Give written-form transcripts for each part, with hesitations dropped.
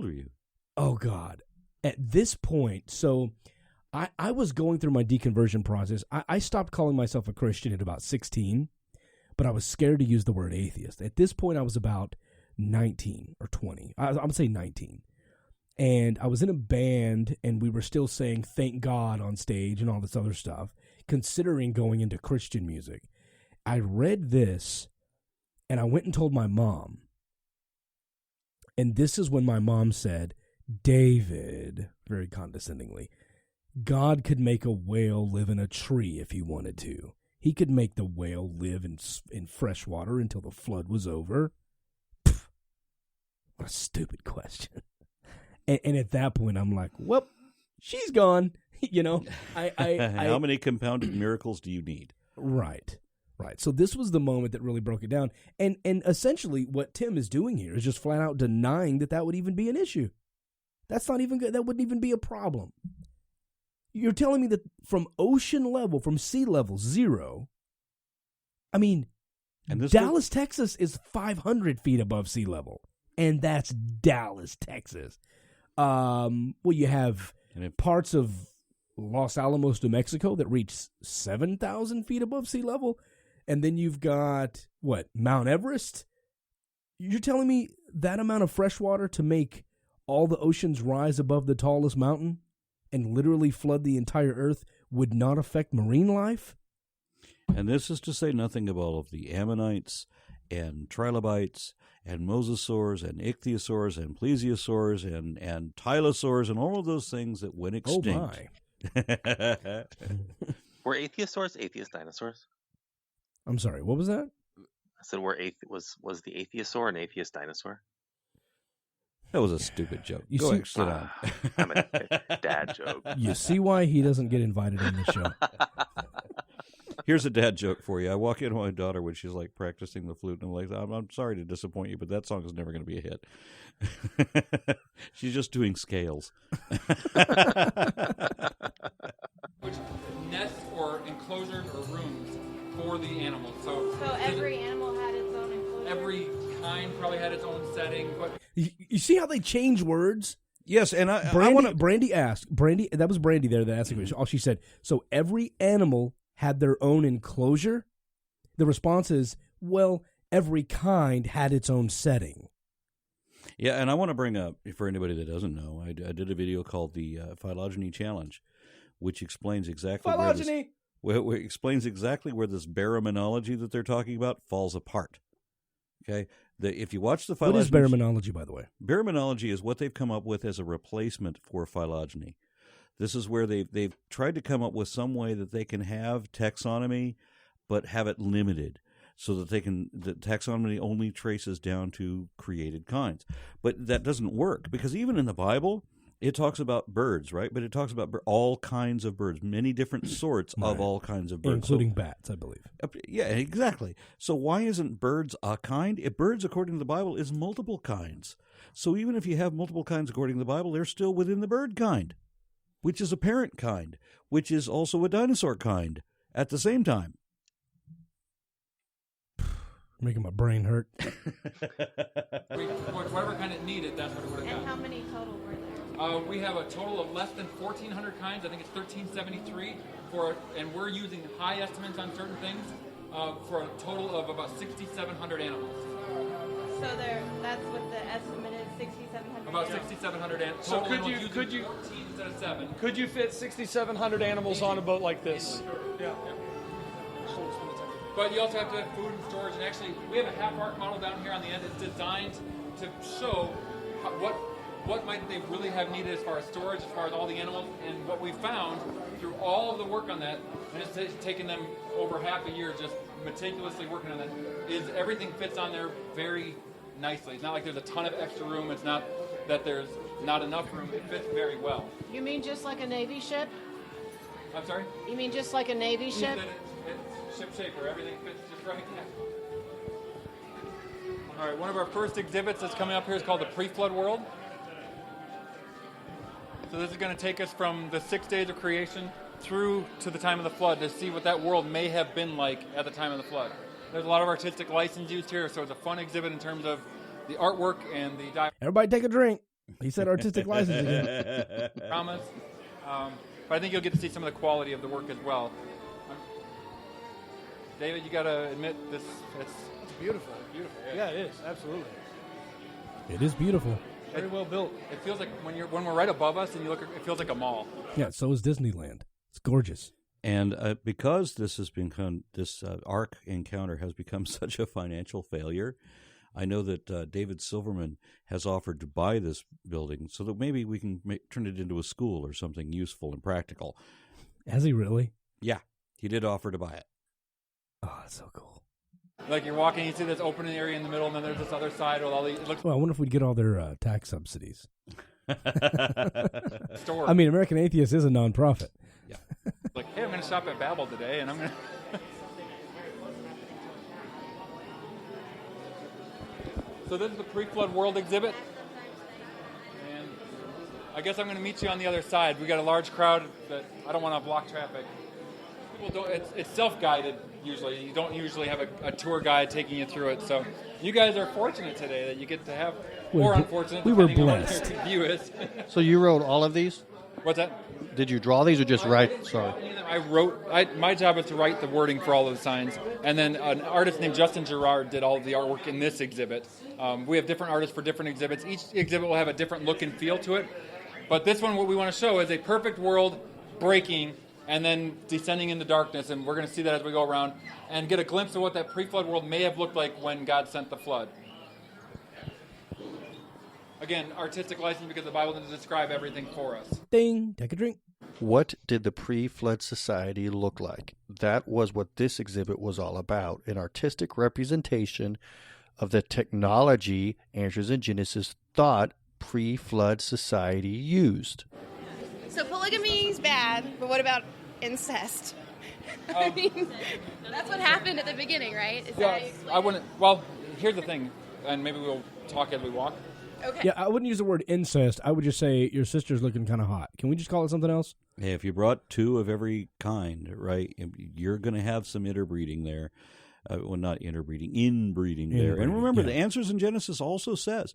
old are you? Oh, God. At this point, so I was going through my deconversion process. I stopped calling myself a Christian at about 16, but I was scared to use the word atheist. At this point, I was about 19 or 20. I'm going to say 19. And I was in a band, and we were still saying thank God on stage and all this other stuff, considering going into Christian music. I read this, and I went and told my mom. And this is when my mom said, David, very condescendingly, God could make a whale live in a tree if he wanted to. He could make the whale live in fresh water until the flood was over. Pfft, what a stupid question. And at that point, I'm like, well, she's gone. You know, How many compounded miracles do you need? Right. So this was the moment that really broke it down. And essentially what Tim is doing here is just flat out denying that would even be an issue. That's not even good. That wouldn't even be a problem. You're telling me that from ocean level, from sea level, 0, I mean, Dallas, Texas is 500 feet above sea level. And that's Dallas, Texas. You have parts of Los Alamos, New Mexico that reach 7,000 feet above sea level. And then you've got, Mount Everest? You're telling me that amount of fresh water to make all the oceans rise above the tallest mountain and literally flood the entire earth would not affect marine life? And this is to say nothing of all of the ammonites and trilobites and mosasaurs and ichthyosaurs and plesiosaurs and tylosaurs and all of those things that went extinct. Oh, my. Were athiosaurs atheist dinosaurs? I'm sorry, what was that? I said, was the athiosaur an atheist dinosaur? That was a stupid joke. Go ahead, sit down. I'm a dad joke. You see why he doesn't get invited on the show. Here's a dad joke for you. I walk in on my daughter when she's like practicing the flute, and I'm like, I'm sorry to disappoint you, but that song is never going to be a hit. She's just doing scales. Which nests or enclosures or rooms for the animals. So every animal had its own enclosure? Every kind probably had its own setting. But you see how they change words? Yes, and Brandy asked, that was Brandy there that asked the question. All she said, so every animal had their own enclosure? The response is, well, every kind had its own setting. Yeah, and I want to bring up, for anybody that doesn't know, I did a video called the Phylogeny Challenge, which explains exactly explains exactly where this baraminology that they're talking about falls apart. Okay, if you watch the phylogeny, what is baraminology, by the way? Baraminology is what they've come up with as a replacement for phylogeny. This is where they've tried to come up with some way that they can have taxonomy, but have it limited, so that the taxonomy only traces down to created kinds. But that doesn't work, because even in the Bible, it talks about birds, right? But it talks about all kinds of birds, many different sorts of all kinds of birds. Including bats, I believe. Yeah, exactly. So why isn't birds a kind? If birds, according to the Bible, is multiple kinds. So even if you have multiple kinds according to the Bible, they're still within the bird kind, which is a parent kind, which is also a dinosaur kind at the same time. Making my brain hurt. Whatever kind it needed, that's what it would have got. And how many total were there? We have a total of less than 1,400 kinds. I think it's 1,373 and we're using high estimates on certain things for a total of about 6,700 animals. So that's what the estimate is, 6,700. About 6,700 animals. So could you 14 instead of 7? Could you fit 6,700 animals on a boat like this? Yeah. But you also have to have food and storage, and actually we have a half-arc model down here on the end that's designed to show what might they really have needed as far as storage, as far as all the animals. And what we found through all of the work on that, and it's taken them over half a year just meticulously working on that, is everything fits on there very nicely. It's not like there's a ton of extra room. It's not that there's not enough room. It fits very well. You mean just like a Navy ship? I'm sorry? You mean just like a Navy ship? It's ship shape where everything fits just right. All right, one of our first exhibits that's coming up here is called the Pre-Flood World. So this is going to take us from the 6 days of creation through to the time of the flood to see what that world may have been like at the time of the flood. There's a lot of artistic license used here, so it's a fun exhibit in terms of the artwork and the... Everybody take a drink. He said artistic license again. Promise. But I think you'll get to see some of the quality of the work as well. David, you got to admit this. It's Beautiful. beautiful. Yeah, it is. Absolutely. It is beautiful. Very well built. It feels like when we're right above us and you look, it feels like a mall. Yeah, so is Disneyland. It's gorgeous. And because this has become this Ark encounter has become such a financial failure, I know that David Silverman has offered to buy this building so that maybe we can turn it into a school or something useful and practical. Has he really? Yeah, he did offer to buy it. Oh, that's so cool. Like you're walking, you see this open area in the middle, and then there's this other side with all these. It looks Well, I wonder if we'd get all their tax subsidies. store. I mean, American Atheist is a nonprofit. Like, hey, I'm going to stop at Babel today, and I'm going to. So this is the pre-flood world exhibit, and I guess I'm going to meet you on the other side. We got a large crowd that I don't want to block traffic. People don't. It's self-guided usually. You don't usually have a tour guide taking you through it. So you guys are fortunate today that you get to have, or unfortunate. We were depending on what blessed. your view is. So you wrote all of these? What's that? Did you draw these or just write? Sorry. My job is to write the wording for all of the signs, and then an artist named Justin Gerard did all of the artwork in this exhibit. We have different artists for different exhibits. Each exhibit will have a different look and feel to it, but this one, what we want to show is a perfect world breaking and then descending into darkness, and we're going to see that as we go around and get a glimpse of what that pre-flood world may have looked like when God sent the flood. Again, artistic license because the Bible doesn't describe everything for us. Ding, take a drink. What did the pre-flood society look like? That was what this exhibit was all about, an artistic representation of the technology Andrews and Genesis thought pre-flood society used. So polygamy is bad, but what about incest? I mean, that's what happened at the beginning, right? Is that how you explain I wouldn't. Well, here's the thing, and maybe we'll talk as we walk. it? Okay. Yeah, I wouldn't use the word incest. I would just say your sister's looking kind of hot. Can we just call it something else? Hey, if you brought two of every kind, right, you're going to have some interbreeding there. Well, not interbreeding, inbreeding there. And remember, the Answers in Genesis also says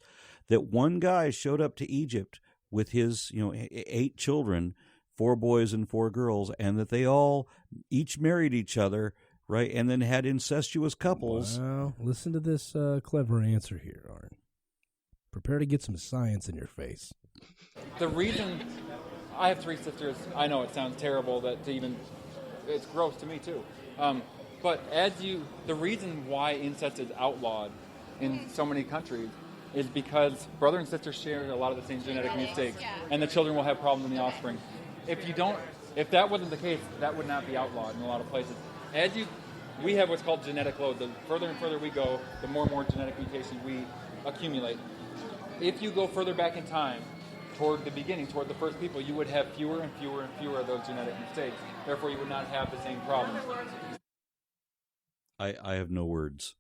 that one guy showed up to Egypt with his, 8 children, 4 boys and 4 girls, and that they all each married each other, right, and then had incestuous couples. Well, listen to this clever answer here, Arn. Prepare to get some science in your face. The reason I have 3 sisters, I know it sounds terrible it's gross to me too. But the reason why incest is outlawed in so many countries is because brother and sister share a lot of the same genetic mistakes, and the children will have problems in the offspring. If that wasn't the case, that would not be outlawed in a lot of places. We have what's called genetic load. The further and further we go, the more and more genetic mutations we accumulate. If you go further back in time, toward the beginning, toward the first people, you would have fewer and fewer and fewer of those genetic mistakes. Therefore, you would not have the same problems. I have no words.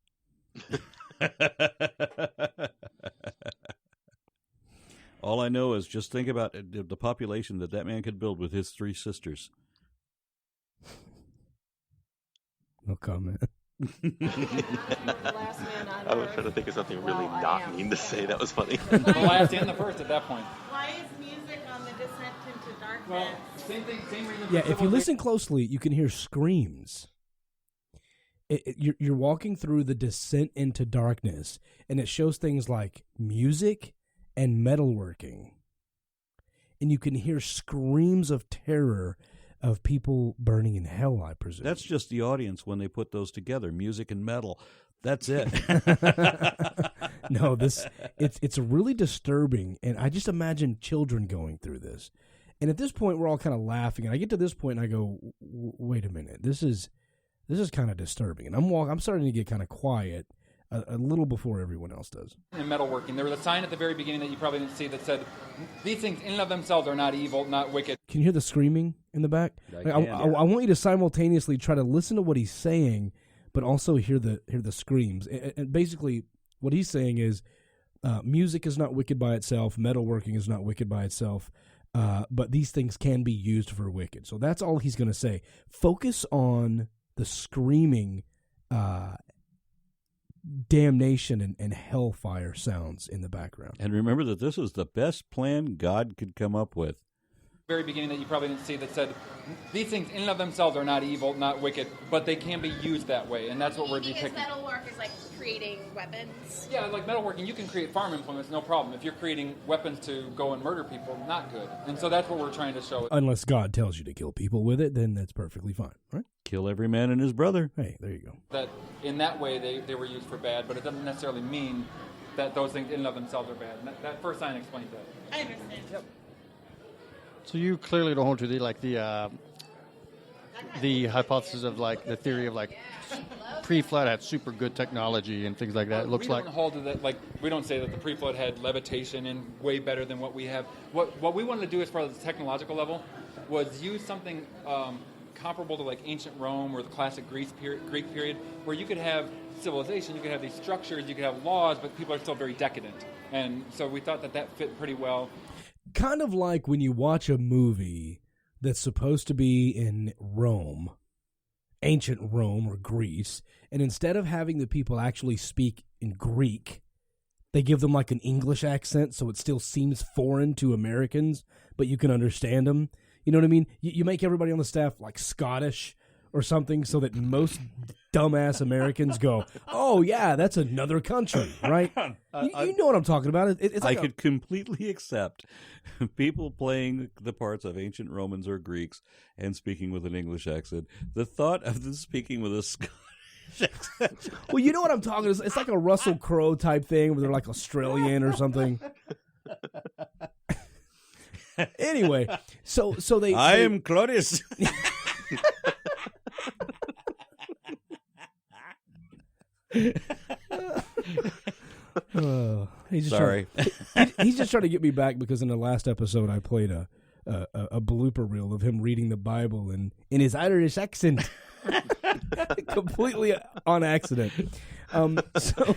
All I know is just think about the population that man could build with his 3 sisters. No comment. I was trying to think of something really not mean to say. That was funny. The last and the first at that point. Why is music on the descent into darkness? Well, same thing, same reason. Yeah, if you listen closely, you can hear screams. You're walking through the descent into darkness, and it shows things like music and metalworking. And you can hear screams of terror of people burning in hell, I presume. That's just the audience when they put those together, music and metal. That's it. No, it's really disturbing, and I just imagine children going through this. And at this point, we're all kind of laughing, and I get to this point, and I go, "Wait a minute, this is kind of disturbing." And I'm starting to get kind of quiet a little before everyone else does. In metalworking, there was a sign at the very beginning that you probably didn't see that said, "These things in and of themselves are not evil, not wicked." Can you hear the screaming in the back? I want you to simultaneously try to listen to what he's saying, but also hear the screams. And basically, what he's saying is, music is not wicked by itself. Metalworking is not wicked by itself. But these things can be used for wicked. So that's all he's going to say. Focus on the screaming damnation and hellfire sounds in the background. And remember that this is the best plan God could come up with. Very beginning that you probably didn't see that said these things in and of themselves are not evil, not wicked, but they can be used that way, and that's what we're depicting. Because metalwork is like creating weapons. Yeah, like metalworking, you can create farm implements, no problem. If you're creating weapons to go and murder people, not good. And so that's what we're trying to show. Unless God tells you to kill people with it, then that's perfectly fine, right? Kill every man and his brother. Hey, there you go. That in that way they were used for bad, but it doesn't necessarily mean that those things in and of themselves are bad. And that first sign explains that. I understand. Yep. So you clearly don't hold to the hypothesis of like the theory of like pre-flood had super good technology and things like that. It looks we like don't hold to that. Like we don't say that the pre-flood had levitation and way better than what we have. What we wanted to do as far as the technological level was use something comparable to like ancient Rome or the classic Greek period, where you could have civilization, you could have these structures, you could have laws, but people are still very decadent. And so we thought that fit pretty well. Kind of like when you watch a movie that's supposed to be in Rome, ancient Rome or Greece, and instead of having the people actually speak in Greek, they give them like an English accent so it still seems foreign to Americans, but you can understand them. You know what I mean? You make everybody on the staff like Scottish or something so that most dumbass Americans go, oh, yeah, that's another country, right? You know what I'm talking about. It's like I could completely accept people playing the parts of ancient Romans or Greeks and speaking with an English accent. The thought of them speaking with a Scottish accent. Well, you know what I'm talking about. It's like a Russell Crowe type thing where they're like Australian or something. Anyway, so they... I am Claudius. He's just Sorry. He's just trying to get me back because in the last episode I played a blooper reel of him reading the Bible in his Irish accent, completely on accident. So,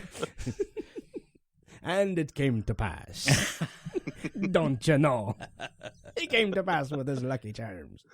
and it came to pass. Don't you know? It came to pass with his lucky charms.